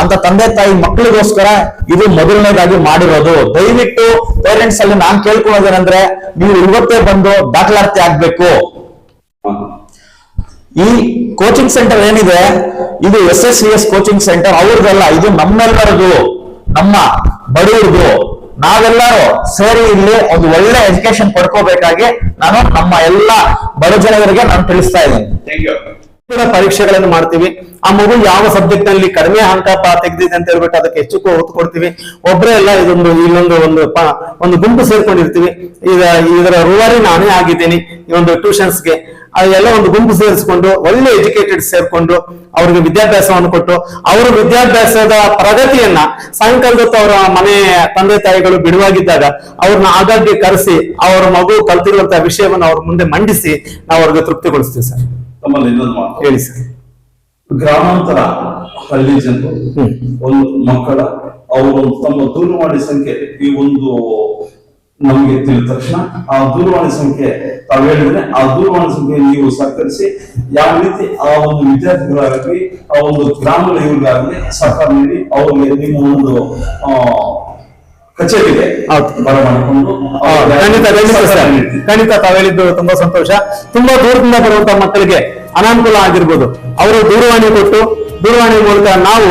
ಅಂತ ತಂದೆ ತಾಯಿ ಮಕ್ಕಳಿಗೋಸ್ಕರ ಇದು ಮೊದಲನೇದಾಗಿ ಮಾಡಿರೋದು. ದಯವಿಟ್ಟು ಪೇರೆಂಟ್ಸ್ ಅಲ್ಲಿ ನಾನ್ ಕೇಳ್ಕೊಳ್ಳೋದೇನಂದ್ರೆ, ನೀವು ಇವತ್ತೇ ಬಂದು ದಾಖಲಾತಿ ಆಗ್ಬೇಕು. ಈ ಕೋಚಿಂಗ್ ಸೆಂಟರ್ ಏನಿದೆ, ಇದು SSVS ಕೋಚಿಂಗ್ ಸೆಂಟರ್ ಅವ್ರದ್ದಲ್ಲ, ಇದು ನಮ್ಮೆಲ್ಲರದು, ನಮ್ಮ ಬಡವರದು. ನಾವೆಲ್ಲರೂ ಸೇರಿ ಇಲ್ಲಿ ಒಂದು ಒಳ್ಳೆ ಎಜುಕೇಶನ್ ಪಡ್ಕೋಬೇಕಾಗಿ ನಾನು ನಮ್ಮ ಎಲ್ಲಾ ಬಡ ಜನರಿಗೆ ನಾನು ತಿಳಿಸ್ತಾ ಇದ್ದೇನೆ. ಪರೀಕ್ಷೆಗಳನ್ನು ಮಾಡ್ತೀವಿ. ಆ ಮಗು ಯಾವ ಸಬ್ಜೆಕ್ಟ್ ನಲ್ಲಿ ಕಡಿಮೆ ಅಂಕ ತೆಗೆದಿದೆ ಅಂತ ಹೇಳ್ಬಿಟ್ಟು ಅದಕ್ಕೆ ಹೆಚ್ಚು ಒತ್ತು ಕೊಡ್ತೀವಿ. ಒಬ್ಬರೇ ಎಲ್ಲ ಒಂದು ಗುಂಪು ಸೇರ್ಕೊಂಡಿರ್ತೀವಿ. ಇದರ ರೂವಾರಿ ನಾನೇ ಆಗಿದ್ದೀನಿ ಈ ಒಂದು ಟ್ಯೂಷನ್ಸ್ಗೆ. ಅದೆಲ್ಲ ಒಂದು ಗುಂಪು ಸೇರಿಸ್ಕೊಂಡು ಒಳ್ಳೆ ಎಜುಕೇಟೆಡ್ ಸೇರ್ಕೊಂಡು ಅವ್ರಿಗೆ ವಿದ್ಯಾಭ್ಯಾಸವನ್ನು ಕೊಟ್ಟು, ಅವರ ವಿದ್ಯಾಭ್ಯಾಸದ ಪ್ರಗತಿಯನ್ನ ಸಾಯಂಕಾಲದ ಹೊತ್ತು ಅವರ ಮನೆ ತಂದೆ ತಾಯಿಗಳು ಬಿಡುವಾಗಿದ್ದಾಗ ಅವ್ರನ್ನ ಆಗಾಗ್ಗೆ ಕರೆಸಿ ಅವರ ಮಗು ಕಲ್ತಿರುವಂತಹ ವಿಷಯವನ್ನು ಅವ್ರ ಮುಂದೆ ಮಂಡಿಸಿ ನಾವು ಅವ್ರಿಗೆ ತೃಪ್ತಿಗೊಳಿಸ್ತೀವಿ ಸರ್. ತಮ್ಮಲ್ಲಿ ಇನ್ನೊಂದು ಮಾತು ಹೇಳಿ ಸರ್. ಗ್ರಾಮಾಂತರ ಹಳ್ಳಿ ಜನರು ಒಂದು ಮಕ್ಕಳ ಅವರು ತಮ್ಮ ದೂರವಾಣಿ ಸಂಖ್ಯೆ ಈ ಒಂದು ನಮಗೆ ತಿಳಿದ ತಕ್ಷಣ ಆ ದೂರವಾಣಿ ಸಂಖ್ಯೆ ತಾವು ಹೇಳಿದ್ರೆ ಆ ದೂರವಾಣಿ ಸಂಖ್ಯೆ ನೀವು ಸಹಕರಿಸಿ ಯಾವ ರೀತಿ ಆ ಒಂದು ವಿದ್ಯಾರ್ಥಿಗಳಾಗಲಿ ಆ ಒಂದು ಗ್ರಾಮದ ಇವರಿಗಾಗಲಿ ಸಹಕಾರ ನೀಡಿ ಅವರಿಗೆ ನಿಮ್ಮ ಒಂದು ಕಚೇರಿಗೆ ಬರಮಾಡಿಕೊಂಡು ಖಂಡಿತ ತಾವು ಹೇಳಿದ್ದು ತುಂಬಾ ಸಂತೋಷ. ತುಂಬಾ ದೂರದಿಂದ ಬರುವಂತಹ ಮಕ್ಕಳಿಗೆ ಅನಾನುಕೂಲ ಆಗಿರ್ಬೋದು, ಅವರು ದೂರವಾಣಿ ಕೊಟ್ಟು ದೂರವಾಣಿ ಮೂಲಕ ನಾವು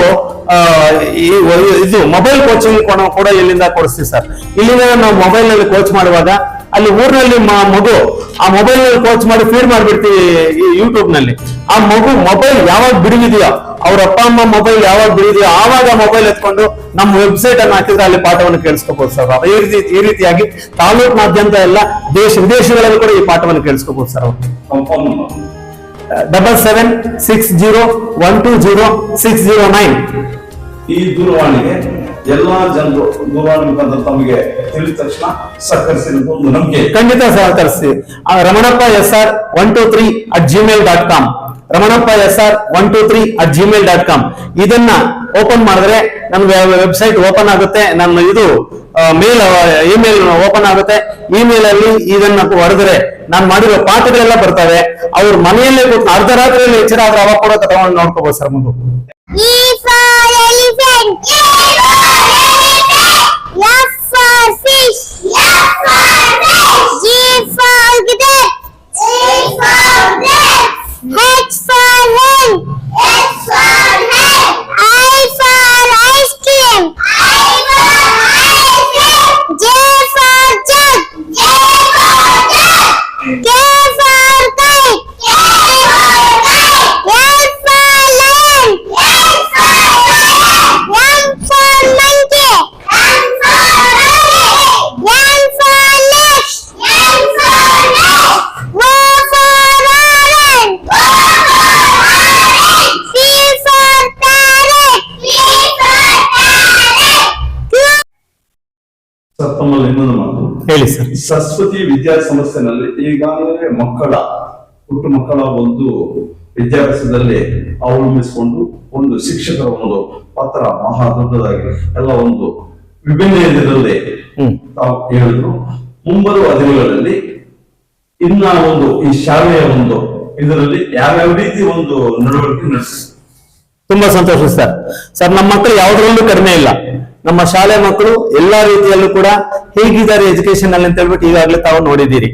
ಇದು ಮೊಬೈಲ್ ಕೋಚಿಂಗ್ ಕೂಡ ಇಲ್ಲಿಂದ ಕೊಡಿಸ್ತೀವಿ ಸರ್. ಇಲ್ಲಿಂದ ನಾವು ಮೊಬೈಲ್ ನಲ್ಲಿ ಕೋಚ್ ಮಾಡುವಾಗ ಅಲ್ಲಿ ಊರಿನಲ್ಲಿ ಮಗು ಆ ಮೊಬೈಲ್ ನಲ್ಲಿ ಕೋಚ್ ಮಾಡಿ ಫೀಡ್ ಮಾಡ್ಬಿಡ್ತೀವಿ ಯೂಟ್ಯೂಬ್ ನಲ್ಲಿ. ಆ ಮಗು ಮೊಬೈಲ್ ಯಾವಾಗ ಬಿಡುವಿದೆಯೋ, ಅವ್ರ ಅಪ್ಪ ಅಮ್ಮ ಮೊಬೈಲ್ ಯಾವಾಗ ಬಿಡುವಿದೆಯೋ ಆವಾಗ ಮೊಬೈಲ್ ಎತ್ಕೊಂಡು ನಮ್ಮ ವೆಬ್ಸೈಟ್ ಅನ್ನು ಹಾಕಿದ್ರೆ ಅಲ್ಲಿ ಪಾಠವನ್ನು ಕೇಳಿಸ್ಕೋಬಹುದು ಸರ್. ಈ ರೀತಿಯಾಗಿ ತಾಲೂಕಿನಾದ್ಯಂತ ಎಲ್ಲ ದೇಶ ವಿದೇಶಗಳಲ್ಲಿ ಕೂಡ ಈ ಪಾಠವನ್ನು ಕೇಳಿಸ್ಕೋಬಹುದು ಸರ್. ಅವರು 7760120609 ಈ ದೂರವಾಣಿಗೆ ಎಲ್ಲಾ ಜನರು ದೂರವಾಣಿ ಮುಖಾಂತರ ತಮಗೆ ತಿಳಿದ ತಕ್ಷಣ ಸಹಕರಿಸಿದ ಒಂದು ನಂಬಿಕೆ. ಖಂಡಿತ ಸಹಕರಿಸಿ. Ramanappa SR 123@gmail.com Ramanappa SR 123@gmail.com ಇದನ್ನ ಓಪನ್ ಮಾಡಿದ್ರೆ ನಮ್ಗೆ ವೆಬ್ಸೈಟ್ ಓಪನ್ ಆಗುತ್ತೆ. ನನ್ನ ಇದು ಇಮೇಲ್ ಓಪನ್ ಆಗುತ್ತೆ. ಇಮೇಲ್ ಅಲ್ಲಿ ಇದನ್ನ ಹೊಡೆದ್ರೆ ನಾನು ಮಾಡಿರೋ ಪಾಠಗಳೆಲ್ಲ ಬರ್ತವೆ. ಅವ್ರ ಮನೆಯಲ್ಲೇ ಕೂತು ಅರ್ಧ ರಾತ್ರಿಯಲ್ಲಿ ಎಚ್ಚರ ಆದ್ರೆ ಅವಾಗ ಕೂಡ ತಗೊಂಡು ನೋಡ್ಕೋಬಹುದು ಸರ್. ಮುಂದೆ H for hen. H for hen. I for ice cream. I for ice cream. J for jug. J for jug. K for ಹೇಳಿ ಸರ್. ಸರಸ್ವತಿ ವಿದ್ಯಾಸಂಸ್ಥೆನಲ್ಲಿ ಈಗಾಗಲೇ ಪುಟ್ಟ ಮಕ್ಕಳ ಒಂದು ವಿದ್ಯಾಭ್ಯಾಸದಲ್ಲಿ ಅವಲಂಬಿಸಿಕೊಂಡು ಒಂದು ಶಿಕ್ಷಕರ ಒಂದು ಪಾತ್ರ ಮಹಾ ದೊಡ್ಡದಾಗಿ ಎಲ್ಲ ಒಂದು ವಿಭಿನ್ನ ಇದರಲ್ಲಿ ತಾವು ಹೇಳಿದ್ರು. ಮುಂಬರುವ ದಿನಗಳಲ್ಲಿ ಇನ್ನ ಒಂದು ಈ ಶಾಲೆಯ ಒಂದು ಇದರಲ್ಲಿ ಯಾವ್ಯಾವ ರೀತಿ ಒಂದು ನಡವಳಿಕೆ ನಡೆಸಿ. ತುಂಬಾ ಸಂತೋಷ ಸರ್. ಸರ್, ನಮ್ಮ ಮಕ್ಕಳು ಯಾವುದರಲ್ಲೂ ಕಡಿಮೆ ಇಲ್ಲ. ನಮ್ಮ ಶಾಲೆ ಮಕ್ಕಳು ಎಲ್ಲಾ ರೀತಿಯಲ್ಲೂ ಕೂಡ ಹೇಗಿದ್ದಾರೆ ಎಜುಕೇಶನ್ ಅಲ್ಲಿ ಅಂತ ಹೇಳ್ಬಿಟ್ಟು ಈಗಾಗಲೇ ತಾವು ನೋಡಿದ್ದೀರಿ.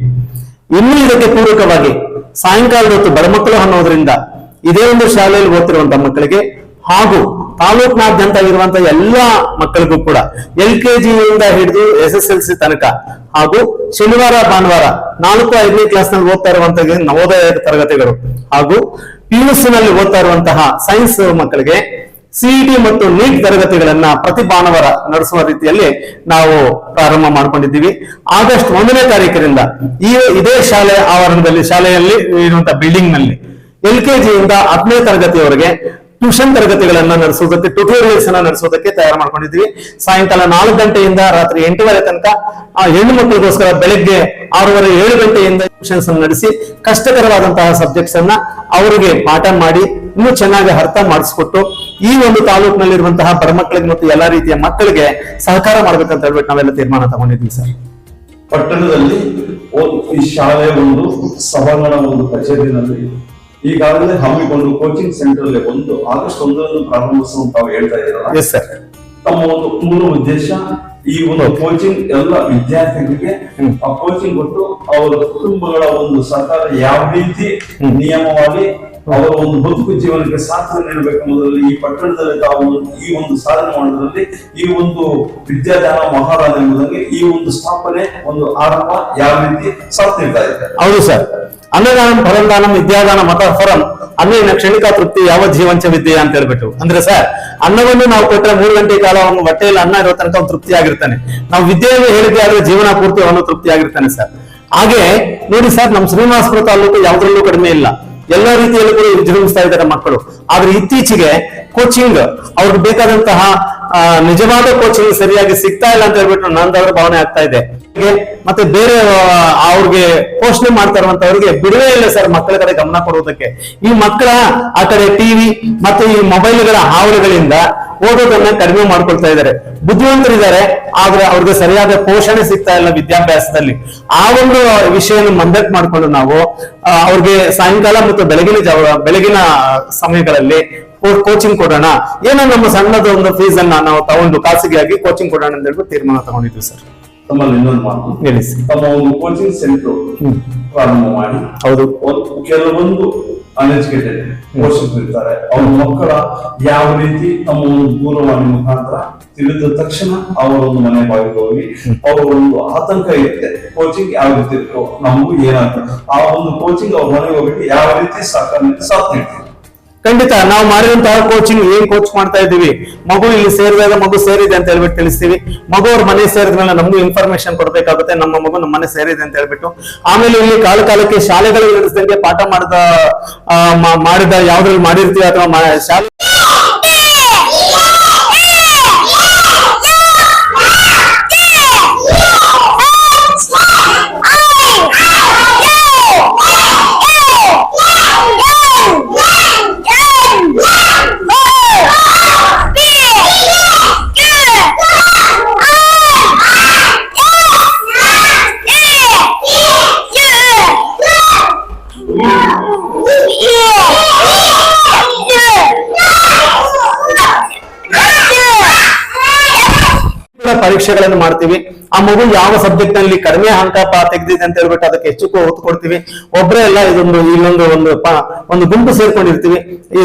ಇನ್ನು ಇದಕ್ಕೆ ಪೂರಕವಾಗಿ ಸಾಯಂಕಾಲದ ಹೊತ್ತು ಬಡ ಮಕ್ಕಳು ಅನ್ನೋದ್ರಿಂದ ಇದೇ ಒಂದು ಶಾಲೆಯಲ್ಲಿ ಓದ್ತಿರುವಂತಹ ಮಕ್ಕಳಿಗೆ ಹಾಗೂ ತಾಲೂಕಿನಾದ್ಯಂತ ಇರುವಂತಹ ಎಲ್ಲಾ ಮಕ್ಕಳಿಗೂ ಕೂಡ LKG ಯಿಂದ ಹಿಡಿದು SSLC ತನಕ ಹಾಗೂ ಶನಿವಾರ ಭಾನುವಾರ 4-5ನೇ ಕ್ಲಾಸ್ ನಲ್ಲಿ ಓದ್ತಾ ಇರುವಂತಹ ನವೋದಯ ತರಗತಿಗಳು ಹಾಗೂ PUC ನಲ್ಲಿ ಓದ್ತಾ ಇರುವಂತಹ ಸೈನ್ಸ್ ಮಕ್ಕಳಿಗೆ CET ಮತ್ತು NEET ತರಗತಿಗಳನ್ನ ಪ್ರತಿ ಭಾನುವಾರ ನಡೆಸುವ ರೀತಿಯಲ್ಲಿ ನಾವು ಪ್ರಾರಂಭ ಮಾಡ್ಕೊಂಡಿದ್ದೀವಿ. ಆಗಸ್ಟ್ 1ನೇ ತಾರೀಕಿನಿಂದ ಇದೇ ಶಾಲೆ ಆವರಣದಲ್ಲಿ ಶಾಲೆಯಲ್ಲಿ ಇರುವಂತಹ ಬಿಲ್ಡಿಂಗ್ ನಲ್ಲಿ LKG ಯಿಂದ 10ನೇ ತರಗತಿಯವರೆಗೆ ಟ್ಯೂಷನ್ ತರಗತಿಗಳನ್ನ ನಡೆಸೋದಕ್ಕೆ ಟ್ಯುಟೋರಿಯಲ್ಸ್ ಅನ್ನ ನಡೆಸೋದಕ್ಕೆ ತಯಾರು ಮಾಡ್ಕೊಂಡಿದ್ವಿ. ಸಾಯಂಕಾಲ 4 ಗಂಟೆಯಿಂದ ರಾತ್ರಿ 8:30 ತನಕ ಆ ಹೆಣ್ಣು ಮಕ್ಕಳಿಗೋಸ್ಕರ ಬೆಳಗ್ಗೆ 6:30-7 ಗಂಟೆಯಿಂದ ಟ್ಯೂಷನ್ಸ್ ಅನ್ನು ನಡೆಸಿ ಕಷ್ಟಕರವಾದಂತಹ ಸಬ್ಜೆಕ್ಟ್ಸ್ ಅನ್ನ ಅವರಿಗೆ ಪಾಠ ಮಾಡಿ ಇನ್ನೂ ಚೆನ್ನಾಗಿ ಅರ್ಥ ಮಾಡಿಸ್ಕೊಟ್ಟು ಈ ಒಂದು ತಾಲೂಕಿನಲ್ಲಿರುವಂತಹ ಬಡ ಮಕ್ಕಳಿಗೆ ಮತ್ತು ಎಲ್ಲಾ ರೀತಿಯ ಮಕ್ಕಳಿಗೆ ಸಹಕಾರ ಮಾಡ್ಬೇಕಂತ ಹೇಳ್ಬಿಟ್ಟು ನಾವೆಲ್ಲ ತೀರ್ಮಾನ ತಗೊಂಡಿದ್ವಿ ಸರ್. ಪಟ್ಟಣದಲ್ಲಿ ಈ ಶಾಲೆಯ ಒಂದು ಸಭಾಂಗಣ ಒಂದು ಕಚೇರಿನಲ್ಲಿ ಈಗಾಗಲೇ ಹಮ್ಮಿಕೊಂಡು ಕೋಚಿಂಗ್ ಸೆಂಟರ್ ಅಲ್ಲಿ ಆಗಸ್ಟ್ 1ರಂದು ಪ್ರಾರಂಭಿಸುವ ತಾವು ಹೇಳ್ತಾ ಇದ್ದೀರಲ್ಲ. Yes sir. ತಮ್ಮ ಒಂದು ಮೂಲ ಉದ್ದೇಶ ಈ ಒಂದು ಕೋಚಿಂಗ್ ಎಲ್ಲ ವಿದ್ಯಾರ್ಥಿಗಳಿಗೆ ಆ ಕೋಚಿಂಗ್ ಕೊಟ್ಟು ಅವರ ಕುಟುಂಬಗಳ ಒಂದು ಸಹಕಾರ ಯಾವ ರೀತಿ ನಿಯಮವಾಗಿ ಅವರ ಒಂದು ಬದುಕು ಜೀವನಕ್ಕೆ ಸಾಥ್ ನೀಡಬೇಕೆಂಬುದರಲ್ಲಿ ಈ ಪಟ್ಟಣದಲ್ಲಿ ತಾವು ಈ ಒಂದು ಸಾಧನೆ ಮಾಡೋದ್ರಲ್ಲಿ ಈ ಒಂದು ವಿದ್ಯಾದಾನ ಮಹಾದಾನ ಎಂಬುದಾಗಿ ಈ ಒಂದು ಸ್ಥಾಪನೆ ಒಂದು ಆರಂಭ ಯಾವ ರೀತಿ ಸಾಥ್ ನೀಡ್ತಾ ಇದೆ. ಹೌದು ಸರ್. ಅನ್ನದಾನಂ ಫಲದಾನಂ ವಿದ್ಯಾದಾನ ಮತ ಫಲಂ ಅನ್ನೇನ ಕ್ಷಣಿಕ ತೃಪ್ತಿ ಯಾವ ಜೀವಂಚ ವಿದ್ಯೆ ಅಂತ ಹೇಳ್ಬಿಟ್ಟು. ಅಂದ್ರೆ ಸರ್, ಅನ್ನವನ್ನು ನಾವು ಕೊಟ್ಟರೆ 3 ಗಂಟೆ ಕಾಲ ಅವನು ಹೊಟ್ಟೆಯಲ್ಲಿ ಅನ್ನ ಇರೋ ತನಕ ಅವನು ತೃಪ್ತಿ ಆಗಿರ್ತಾನೆ. ನಾವು ವಿದ್ಯೆಯನ್ನು ಹೇಳಿದ್ದೆ ಆದ್ರೆ ಜೀವನ ಪೂರ್ತಿ ಅವನು ತೃಪ್ತಿ ಆಗಿರ್ತಾನೆ ಸರ್. ಹಾಗೆ ನೋಡಿ ಸರ್, ನಮ್ಮ ಶ್ರೀನಿವಾಸಪುರ ತಾಲೂಕು ಯಾವುದ್ರಲ್ಲೂ ಕಡಿಮೆ ಇಲ್ಲ. ಎಲ್ಲಾ ರೀತಿಯಲ್ಲೂ ಕೂಡ ವಿಜೃಂಭಿಸ್ತಾ ಇದ್ದಾರೆ ಮಕ್ಕಳು. ಆದ್ರೆ ಇತ್ತೀಚೆಗೆ ಕೋಚಿಂಗ್ ಅವ್ರಿಗೆ ಬೇಕಾದಂತಹ ನಿಜವಾದ ಕೋಚಿಂಗ್ ಸರಿಯಾಗಿ ಸಿಗ್ತಾ ಇಲ್ಲ ಅಂತ ಹೇಳ್ಬಿಟ್ಟು ನಂದವರ ಭಾವನೆ ಆಗ್ತಾ ಇದೆ. ಮತ್ತೆ ಬೇರೆ ಅವ್ರಿಗೆ ಪೋಷಣೆ ಮಾಡ್ತಾ ಇರುವಂತವ್ರಿಗೆ ಬಿಡುವೆ ಇಲ್ಲ ಸರ್ ಮಕ್ಕಳ ಕಡೆ ಗಮನ ಕೊಡುವುದಕ್ಕೆ. ಈ ಮಕ್ಕಳ ಆ ಕಡೆ ಟಿವಿ ಮತ್ತೆ ಈ ಮೊಬೈಲ್ಗಳ ಹಾವಳಿಗಳಿಂದ ಓದೋದನ್ನ ಕಡಿಮೆ ಮಾಡ್ಕೊಳ್ತಾ ಇದ್ದಾರೆ. ಬುದ್ಧಿವಂತರಿದ್ದಾರೆ, ಆದ್ರೆ ಅವ್ರಿಗೆ ಸರಿಯಾದ ಪೋಷಣೆ ಸಿಗ್ತಾ ಇಲ್ಲ ವಿದ್ಯಾಭ್ಯಾಸದಲ್ಲಿ. ಆ ಒಂದು ವಿಷಯವನ್ನು ಮಂದಟ್ ಮಾಡ್ಕೊಂಡು ನಾವು ಅವ್ರಿಗೆ ಸಾಯಂಕಾಲ ಮತ್ತು ಬೆಳಗಿನ ಸಮಯಗಳಲ್ಲಿ ಕೋಚಿಂಗ್ ಕೊಡೋಣ, ಏನೋ ನಮ್ಮ ಸಣ್ಣದ ಒಂದು ಫೀಸ್ ಅನ್ನ ನಾವು ತಗೊಂಡು ಖಾಸಗಿಯಾಗಿ ಕೋಚಿಂಗ್ ಕೊಡೋಣ ಅಂತ ಹೇಳ್ಬಿಟ್ಟು ತೀರ್ಮಾನ ತಗೊಂಡಿದ್ವಿ ಸರ್. ತಮ್ಮಲ್ಲಿ ಇನ್ನೊಂದು ಮಾತು ಹೇಳಿ ಸರ್. ತಮ್ಮ ಒಂದು ಕೋಚಿಂಗ್ ಸೆಂಟರ್ ಪ್ರಾರಂಭ ಮಾಡಿ ಹೌದು ಕೆಲವೊಂದು ಅನ್ಎಜುಕೇಟೆಡ್ ಪೋಷಕರು ಇರ್ತಾರೆ, ಅವ್ರ ಮಕ್ಕಳ ಯಾವ ರೀತಿ ತಮ್ಮ ಒಂದು ದೂರವಾಣಿ ಮುಖಾಂತರ ತಿಳಿದ ತಕ್ಷಣ ಅವರ ಒಂದು ಮನೆ ಬಾಗಿಲು ಹೋಗಿ ಅವರ ಒಂದು ಆತಂಕ ಇರುತ್ತೆ, ಕೋಚಿಂಗ್ ಯಾವ ರೀತಿ ಇರ್ತೋ ನಮಗೂ ಏನಾಗ್ತದೆ, ಆ ಒಂದು ಕೋಚಿಂಗ್ ಅವ್ರ ಮನೆಗೆ ಹೋಗ್ಬಿಟ್ಟು ಯಾವ ರೀತಿ ಸಾಥ್ ನೀಡ್ತಾರೆ. ಖಂಡಿತ ನಾವು ಮಾಡಿರುವಂತಹ ಕೋಚಿಂಗ್ ಏನ್ ಕೋಚ್ ಮಾಡ್ತಾ ಇದ್ದೀವಿ, ಮಗು ಇಲ್ಲಿ ಸೇರಿದಾಗ ಮಗು ಸೇರಿದೆ ಅಂತ ಹೇಳ್ಬಿಟ್ಟು ತಿಳಿಸ್ತೀವಿ. ಮಗು ಅವ್ರ ಮನೆ ಸೇರಿದ್ಮೇಲೆ ನಮಗೂ ಇನ್ಫಾರ್ಮೇಶನ್ ಕೊಡ್ಬೇಕಾಗುತ್ತೆ, ನಮ್ಮ ಮಗು ನಮ್ಮ ಮನೆ ಸೇರಿದೆ ಅಂತ ಹೇಳ್ಬಿಟ್ಟು. ಆಮೇಲೆ ಇಲ್ಲಿ ಕಾಲಕ್ಕೆ ಶಾಲೆಗಳು ನಡೆಸಿದಂಗೆ ಪಾಠ ಮಾಡಿದ ಯಾವ್ದ್ರಲ್ಲಿ ಮಾಡಿರ್ತೀವಿ ಅಥವಾ ಶಾಲೆ ಪರೀಕ್ಷೆಗಳನ್ನು ಮಾಡ್ತೀವಿ. ಆ ಮಗು ಯಾವ ಸಬ್ಜೆಕ್ಟ್ ನಲ್ಲಿ ಕಡಿಮೆ ಅಂಕ ತೆಗೆದಿದೆ ಅಂತ ಹೇಳ್ಬಿಟ್ಟು ಅದಕ್ಕೆ ಹೆಚ್ಚು ಒತ್ತು ಕೊಡ್ತೀವಿ. ಒಬ್ಬರೇ ಎಲ್ಲ ಒಂದು ಗುಂಪು ಸೇರ್ಕೊಂಡಿರ್ತೀವಿ.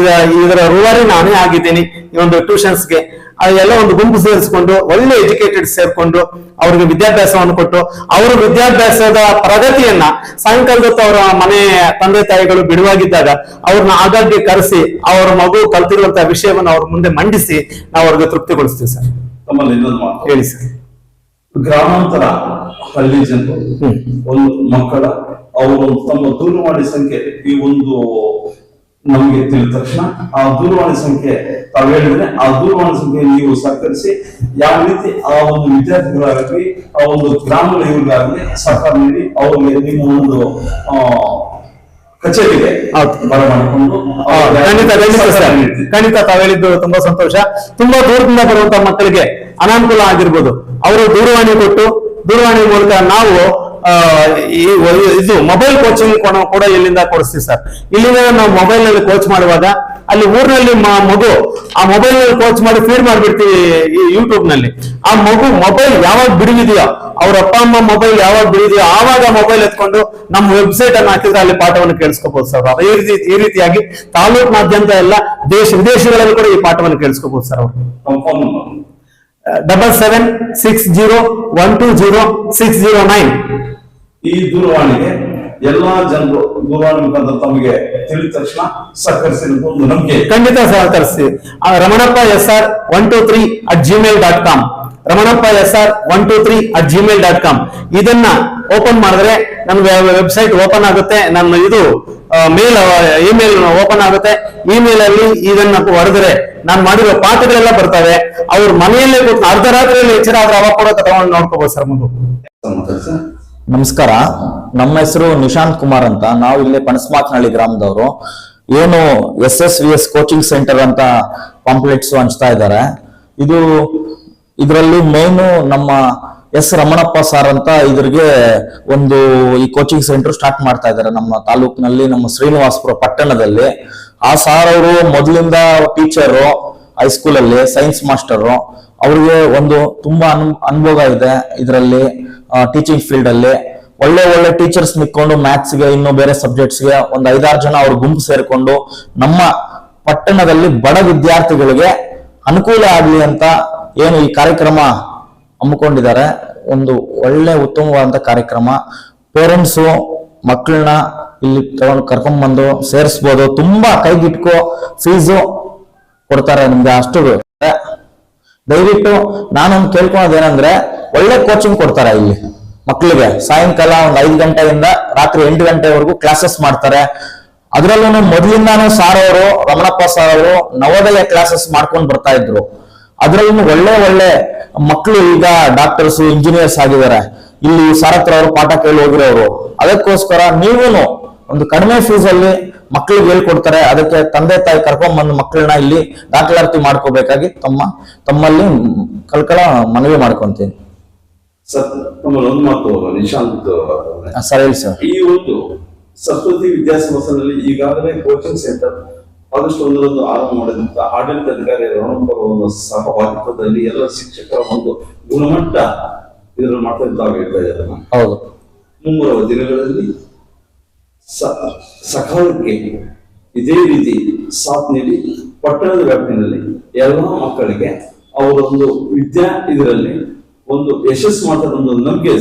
ಇದರ ರೂವಾರಿ ನಾನೇ ಆಗಿದ್ದೀನಿ ಈ ಒಂದು ಟ್ಯೂಷನ್ಸ್ಗೆ. ಅದೆಲ್ಲ ಒಂದು ಗುಂಪು ಸೇರಿಸ್ಕೊಂಡು ಒಳ್ಳೆ ಎಜುಕೇಟೆಡ್ ಸೇರ್ಕೊಂಡು ಅವ್ರಿಗೆ ವಿದ್ಯಾಭ್ಯಾಸವನ್ನು ಕೊಟ್ಟು ಅವರ ವಿದ್ಯಾಭ್ಯಾಸದ ಪ್ರಗತಿಯನ್ನ ಸಾಯಂಕಾಲದ ಹೊತ್ತು ಅವರ ಮನೆ ತಂದೆ ತಾಯಿಗಳು ಬಿಡುವಾಗಿದ್ದಾಗ ಅವ್ರನ್ನ ಆಗಾಗ್ಗೆ ಕರೆಸಿ ಅವರ ಮಗು ಕಲ್ತಿರುವಂತಹ ವಿಷಯವನ್ನು ಅವ್ರ ಮುಂದೆ ಮಂಡಿಸಿ ನಾವು ಅವ್ರಿಗೆ ತೃಪ್ತಿಗೊಳಿಸ್ತೀವಿ ಸರ್. ತಮ್ಮಲ್ಲಿ ಇನ್ನೊಂದು ಮಾತು ಹೇಳಿ ಸರ್. ಗ್ರಾಮಾಂತರ ಹಳ್ಳಿ ಜನರು ಒಂದು ಮಕ್ಕಳ ಅವರು ತಮ್ಮ ದೂರವಾಣಿ ಸಂಖ್ಯೆ ಈ ಒಂದು ನಮಗೆ ತಿಳಿದ ತಕ್ಷಣ ಆ ದೂರವಾಣಿ ಸಂಖ್ಯೆ ತಾವು ಹೇಳಿದ್ರೆ ಆ ದೂರವಾಣಿ ಸಂಖ್ಯೆ ನೀವು ಸಹಕರಿಸಿ ಯಾವ ರೀತಿ ಆ ಒಂದು ವಿದ್ಯಾರ್ಥಿಗಳಾಗಲಿ ಆ ಒಂದು ಗ್ರಾಮಗಳ ಇವರಿಗಾಗಲಿ ಸಹಕಾರ ನೀಡಿ ಅವರಿಗೆ ನಿಮ್ಮ ಒಂದು ಕಚೇರಿಗೆ ಬರಮಾಡಿಕೊಂಡು ಖಂಡಿತ ತಾವು ಹೇಳಿದ್ದು ತುಂಬಾ ಸಂತೋಷ. ತುಂಬಾ ದೂರದಿಂದ ಬರುವಂತಹ ಮಕ್ಕಳಿಗೆ ಅನಾನುಕೂಲ ಆಗಿರ್ಬೋದು, ಅವರು ದೂರವಾಣಿ ಕೊಟ್ಟು ದೂರವಾಣಿ ಮೂಲಕ ನಾವು ಇದು ಮೊಬೈಲ್ ಕೋಚಿಂಗ್ ಕೂಡ ಇಲ್ಲಿಂದ ಕೊಡಿಸ್ತೀವಿ ಸರ್. ಇಲ್ಲಿಂದ ನಾವು ಮೊಬೈಲ್ ನಲ್ಲಿ ಕೋಚ್ ಮಾಡುವಾಗ ಅಲ್ಲಿ ಊರಿನಲ್ಲಿ ಮಗು ಆ ಮೊಬೈಲ್ ನಲ್ಲಿ ಕೋಚ್ ಮಾಡಿ ಫೀಡ್ ಮಾಡ್ಬಿಡ್ತೀವಿ ಯೂಟ್ಯೂಬ್ ನಲ್ಲಿ. ಆ ಮಗು ಮೊಬೈಲ್ ಯಾವಾಗ ಬಿಡುವಿದೆಯೋ, ಅವ್ರ ಅಪ್ಪ ಅಮ್ಮ ಮೊಬೈಲ್ ಯಾವಾಗ ಬಿಡುವಿದೆಯೋ ಆವಾಗ ಮೊಬೈಲ್ ಎತ್ಕೊಂಡು ನಮ್ಮ ವೆಬ್ಸೈಟ್ ಅನ್ನು ಹಾಕಿದ್ರೆ ಅಲ್ಲಿ ಪಾಠವನ್ನು ಕೇಳಿಸ್ಕೋಬಹುದು ಸರ್. ಈ ರೀತಿಯಾಗಿ ತಾಲೂಕಿನಾದ್ಯಂತ ಎಲ್ಲ ವಿದೇಶಗಳಲ್ಲಿ ಕೂಡ ಈ ಪಾಠವನ್ನು ಕೇಳಿಸ್ಕೋಬಹುದು ಸರ್. ಅವರು 7760120609 ಈ ದೂರವಾಣಿಗೆ ಎಲ್ಲಾ ಜನರು ದೂರವಾಣಿ ಮುಖಾಂತರ ತಮಗೆ ತಿಳಿದ ತಕ್ಷಣ ಸಹಕರಿಸಿದ ಒಂದು ನಂಬಿಕೆ. ಖಂಡಿತ ಸಹಕರಿಸಿ. Ramanappa SR 123@gmail.com Ramanappa SR 123@gmail.com ಇದನ್ನ ಓಪನ್ ಮಾಡಿದ್ರೆ ನಮ್ಗೆ ವೆಬ್ಸೈಟ್ ಓಪನ್ ಆಗುತ್ತೆ. ನನ್ನ ಇದು ಇಮೇಲ್ ಓಪನ್ ಆಗುತ್ತೆ. ಇಮೇಲ್ ಅಲ್ಲಿ ಇದನ್ನ ಹೊಡೆದ್ರೆ ನಾನು ಮಾಡಿರೋ ಪಾಠಗಳೆಲ್ಲ ಬರ್ತವೆ. ಅವ್ರ ಮನೆಯಲ್ಲೇ ಕೂತು ಅರ್ಧರಾತ್ರಿಯಲ್ಲಿ ಎಚ್ಚರ ಆದ್ರೆ ಅವಾಗ ಕೂಡ ತಗೊಂಡು ನೋಡ್ಕೋಬಹುದು ಸರ್. ಮುಂದೆ ನಮಸ್ಕಾರ, ನಮ್ಮ ಹೆಸರು ನಿಶಾಂತ್ ಕುಮಾರ್ ಅಂತ. ನಾವು ಇಲ್ಲಿ ಪಣಸ್ಮಾಕ್ನಹಳ್ಳಿ ಗ್ರಾಮದವರು. ಏನು SSVS ಕೋಚಿಂಗ್ ಸೆಂಟರ್ ಅಂತ ಪಾಂಪ್ಲೆಟ್ಸ್ ಹಂಚ್ತಾ ಇದ್ದಾರೆ. ಇದರಲ್ಲಿ ಮೇನು ನಮ್ಮ ಎಸ್ ರಮಣಪ್ಪ ಸರ್ ಅಂತ ಇದ್ರಿಗೆ ಒಂದು ಈ ಕೋಚಿಂಗ್ ಸೆಂಟರ್ ಸ್ಟಾರ್ಟ್ ಮಾಡ್ತಾ ಇದ್ದಾರೆ ನಮ್ಮ ತಾಲೂಕಿನಲ್ಲಿ, ನಮ್ಮ ಶ್ರೀನಿವಾಸಪುರ ಪಟ್ಟಣದಲ್ಲಿ. ಆ ಸಾರ್ ಅವರು ಮೊದಲಿಂದ ಟೀಚರು, ಹೈಸ್ಕೂಲ್ ಅಲ್ಲಿ ಸೈನ್ಸ್ ಮಾಸ್ಟರು. ಅವ್ರಿಗೆ ಒಂದು ತುಂಬಾ ಅನುಭವ ಇದೆ ಇದರಲ್ಲಿ, ಟೀಚಿಂಗ್ ಫೀಲ್ಡ್ ಅಲ್ಲಿ. ಒಳ್ಳೆ ಟೀಚರ್ಸ್ ನಿಕ್ಕೊಂಡು ಮ್ಯಾಥ್ಸ್ಗೆ ಇನ್ನು ಬೇರೆ ಸಬ್ಜೆಕ್ಟ್ಸ್ಗೆ ಒಂದು 5-6 ಜನ ಅವ್ರ ಗುಂಪು ಸೇರ್ಕೊಂಡು ನಮ್ಮ ಪಟ್ಟಣದಲ್ಲಿ ಬಡ ವಿದ್ಯಾರ್ಥಿಗಳಿಗೆ ಅನುಕೂಲ ಆಗ್ಲಿ ಅಂತ ಏನು ಈ ಕಾರ್ಯಕ್ರಮ ಹಮ್ಮಿಕೊಂಡಿದ್ದಾರೆ. ಒಂದು ಒಳ್ಳೆ ಉತ್ತಮವಾದಂತ ಕಾರ್ಯಕ್ರಮ. ಪೇರೆಂಟ್ಸು ಮಕ್ಕಳನ್ನ ಇಲ್ಲಿ ತಗೊಂಡು ಕರ್ಕೊಂಡ್ ಬಂದು ಸೇರಿಸ್ಬೋದು. ತುಂಬಾ ಕೈಗಿಟ್ಕೋ ಫೀಸು ಕೊಡ್ತಾರೆ ನಿಮ್ಗೆ. ಅಷ್ಟು ದಯವಿಟ್ಟು ನಾನೊಂದು ಕೇಳ್ಕೊಳೋದೇನಂದ್ರೆ, ಒಳ್ಳೆ ಕೋಚಿಂಗ್ ಕೊಡ್ತಾರೆ ಇಲ್ಲಿ ಮಕ್ಕಳಿಗೆ. ಸಾಯಂಕಾಲ ಒಂದು 5 ಗಂಟೆಯಿಂದ ರಾತ್ರಿ 8 ಗಂಟೆವರೆಗೂ ಕ್ಲಾಸಸ್ ಮಾಡ್ತಾರೆ. ಅದ್ರಲ್ಲೂ ಮೊದಲಿಂದಾನು ಸಾರ್ ಅವರು, ರಮಣಪ್ಪ ಸಾರ್ ಅವರು ನವೋದಯ ಕ್ಲಾಸಸ್ ಮಾಡ್ಕೊಂಡು ಬರ್ತಾ ಇದ್ರು. ಅದ್ರಲ್ಲೂ ಒಳ್ಳೆ ಮಕ್ಕಳು ಈಗ ಡಾಕ್ಟರ್ಸ್, ಇಂಜಿನಿಯರ್ಸ್ ಆಗಿದ್ದಾರೆ. ಇಲ್ಲಿ ಸಾರ್ ಹತ್ರ ಅವರು ಪಾಠ ಕೇಳಿ ಹೋಗಿರೋರು. ಅದಕ್ಕೋಸ್ಕರ ನೀವೇನು ಒಂದು ಕಡಿಮೆ ಫೀಸ್ ಅಲ್ಲಿ ಮಕ್ಕಳಿಗೆ ಹೇಳ್ಕೊಡ್ತಾರೆ. ಅದಕ್ಕೆ ತಂದೆ ತಾಯಿ ಕರ್ಕೊಂಡ್ ಬಂದು ಮಕ್ಕಳನ್ನ ಇಲ್ಲಿ ದಾಖಲಾತಿ ಮಾಡ್ಕೋಬೇಕಾಗಿ ತಮ್ಮಲ್ಲಿ ಕಳ್ಕಳ ಮನವಿ ಮಾಡ್ಕೊಂತೀನಿ ಸರ್. ನಮ್ಮಲ್ಲಿ ಒಂದು ಮಾತು ನಿಶಾಂತ್ ಸರ್, ಹೇಳಿ ಸರ್. ಈ ಒಂದು ಸರಸ್ವತಿ ವಿದ್ಯಾಸಂಸ್ಥೆಯಲ್ಲಿ ಈಗಾಗಲೇ ಕೋಚಿಂಗ್ ಸೆಂಟರ್ ಆಗಸ್ಟ್ 1ರಂದು ಆರಂಭ ಮಾಡಿದಂತ ಆಡಳಿತಾಧಿಕಾರಿ ರಮಣಪ್ಪ ಅವರ ಸಹಭಾಗಿತ್ವದಲ್ಲಿ ಎಲ್ಲ ಶಿಕ್ಷಕರ ಒಂದು ಗುಣಮಟ್ಟ ಇದನ್ನು ಮಾಡ್ತಾ ಹೇಳ್ತಾ ಇದ್ದಾರೆ. ಹೌದು, ಮುಂಬರುವ ದಿನಗಳಲ್ಲಿ ಸಕಾಲಕ್ಕೆ ಇದೇ ರೀತಿ ಸಾಥ್ ನೀಡಿ ಪಟ್ಟಣದ ವ್ಯಾಪ್ತಿಯಲ್ಲಿ ಎಲ್ಲ ಮಕ್ಕಳಿಗೆ ಅವರ ಒಂದು ಇದರಲ್ಲಿ ಒಂದು ಯಶಸ್ಸು ಮಾಡ್ತಾರೆ ಒಂದು ನಂಬಿಕೆ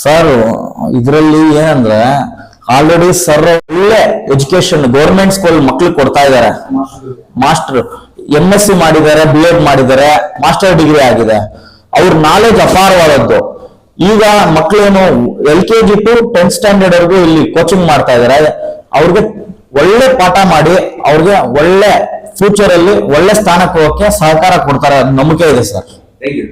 ಸರ್. ಇದರಲ್ಲಿ ಏನಂದ್ರೆ ಆಲ್ರೆಡಿ ಸರ್ ಒಳ್ಳೆ ಎಜುಕೇಶನ್ ಗೌರ್ಮೆಂಟ್ ಸ್ಕೂಲ್ ಮಕ್ಳಿಗೆ ಕೊಡ್ತಾ ಇದ್ದಾರೆ. ಮಾಸ್ಟರ್ MSc ಮಾಡಿದ್ದಾರೆ, B.Ed ಮಾಡಿದ್ದಾರೆ, ಮಾಸ್ಟರ್ ಡಿಗ್ರಿ ಆಗಿದೆ. ಅವ್ರ ನಾಲೆಜ್ ಅಪಾರವಾದದ್ದು. ಈಗ ಮಕ್ಕಳೇನು LKG to 10th ಸ್ಟ್ಯಾಂಡರ್ಡ್ ವರೆಗೂ ಇಲ್ಲಿ ಕೋಚಿಂಗ್ ಮಾಡ್ತಾ ಇದ್ದಾರೆ. ಅವ್ರಿಗೆ ಒಳ್ಳೆ ಪಾಠ ಮಾಡಿ ಅವ್ರಿಗೆ ಒಳ್ಳೆ ಫ್ಯೂಚರ್ ಅಲ್ಲಿ ಒಳ್ಳೆ ಸ್ಥಾನಕ್ಕೆ ಹೋಗಕ್ಕೆ ಸಹಕಾರ ಕೊಡ್ತಾರೆ, ನಂಬಿಕೆ ಇದೆ ಸರ್. Thank you.